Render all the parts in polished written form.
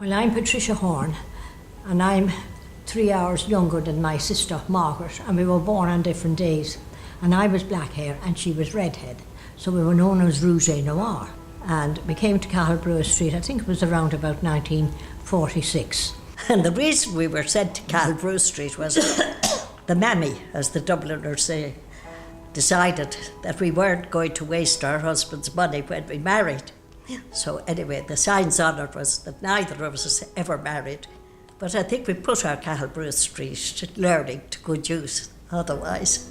Well, I'm Patricia Horn, and I'm 3 hours younger than my sister Margaret, and we were born on different days. And I was black hair and she was redhead, so we were known as Rouge et Noir. And we came to Cathal Brugha Street, I think it was around about 1946. And the reason we were sent to Cathal Brugha Street was the mammy, as the Dubliners say, decided that we weren't going to waste our husband's money when we married. So anyway, the signs on it was that neither of us ever married. But I think we put our Cathal Brugha Street learning to good use otherwise.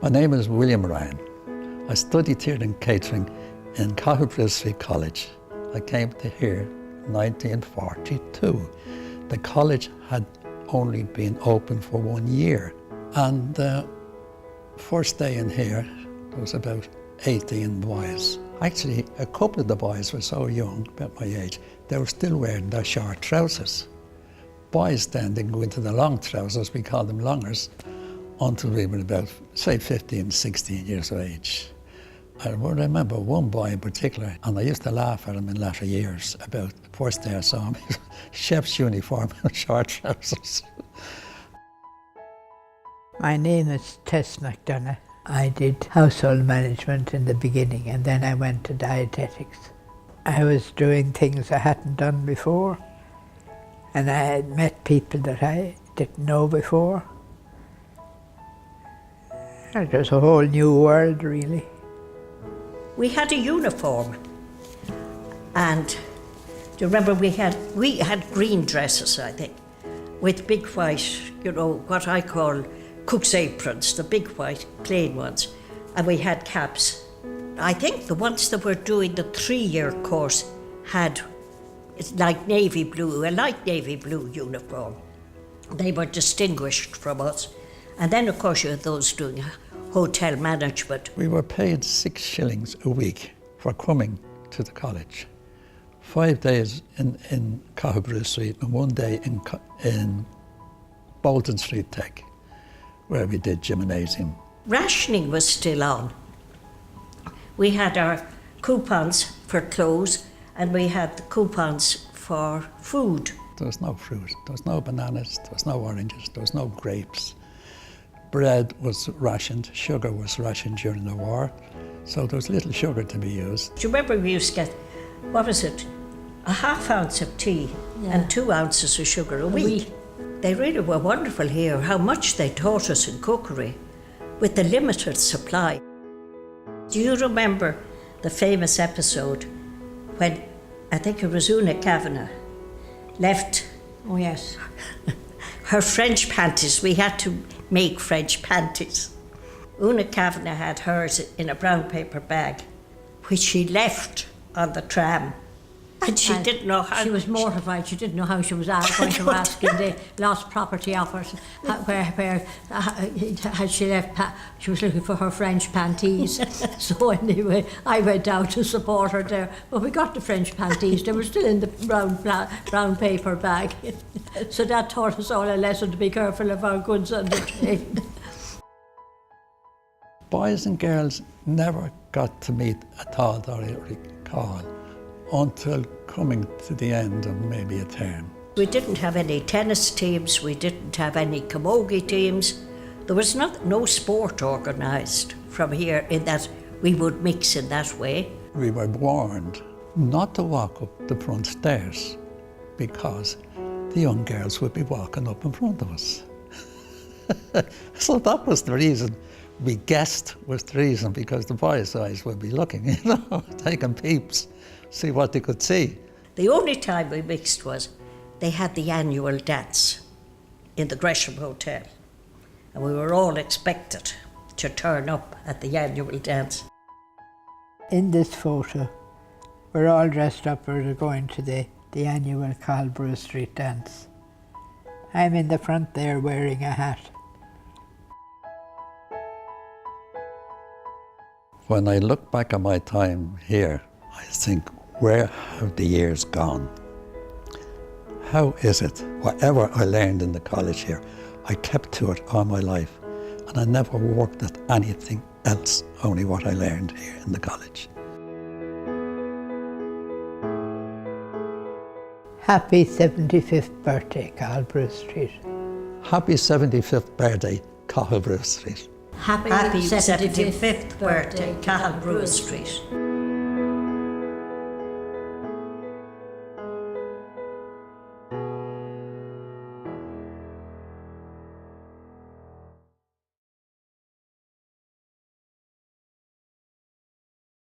My name is William Ryan. I studied theatre and catering in Cathal Brugha Street College. I came to here in 1942. The college had only been open for 1 year. And the first day in here, there was about 18 boys. Actually, a couple of the boys were so young, about my age, they were still wearing their short trousers. Boys then didn't go into the long trousers, we called them longers, until we were about, say, 15, 16 years of age. I remember one boy in particular, and I used to laugh at him in latter years about the first day I saw him, chef's uniform and short trousers. My name is Tess McDonough. I did household management in the beginning, and then I went to dietetics. I was doing things I hadn't done before, and I had met people that I didn't know before. It was a whole new world, really. We had a uniform, and do you remember we had green dresses, I think, with big white, what I call cook's aprons, the big white plain ones, and we had caps. I think the ones that were doing the 3-year course had a light navy blue uniform. They were distinguished from us. And then, of course, you had those doing hotel management. We were paid 6 shillings a week for coming to the college. 5 days in Cathal Brugha Street and 1 day in Bolton Street Tech, where we did gymnasium. Rationing was still on. We had our coupons for clothes and we had the coupons for food. There was no fruit, there was no bananas, there was no oranges, there was no grapes. Bread was rationed, sugar was rationed during the war, so there was little sugar to be used. Do you remember we used to get, what was it, a ½ ounce of tea and 2 ounces of sugar a week? They really were wonderful here, how much they taught us in cookery with the limited supply. Do you remember the famous episode when, I think it was Una Kavanagh, left Oh yes. her French panties? We had to make French panties. Una Kavanagh had hers in a brown paper bag, which she left on the tram. And she didn't know how. She was mortified. She didn't know how she was going to ask in the lost property office where had she left. She was looking for her French panties. So anyway, I went out to support her there. But we got the French panties. They were still in the brown paper bag. So that taught us all a lesson to be careful of our goods on the train. Boys and girls never got to meet at all, that I recall, until coming to the end of maybe a term. We didn't have any tennis teams, we didn't have any camogie teams. There was no sport organised from here in that we would mix in that way. We were warned not to walk up the front stairs because the young girls would be walking up in front of us. So that was the reason. We guessed was the reason, because the boys' eyes would be looking, taking peeps, see what they could see. The only time we mixed was they had the annual dance in the Gresham Hotel, and we were all expected to turn up at the annual dance. In this photo, we're all dressed up for going to the annual Cathal Brugha Street dance. I'm in the front there wearing a hat. When I look back at my time here, I think, where have the years gone? How is it, whatever I learned in the college here, I kept to it all my life, and I never worked at anything else, only what I learned here in the college. Happy 75th birthday, Cathal Brugha Street. Happy 75th birthday, Cathal Brugha Street. Happy 75th 75th birthday, Cathal Brugha Street.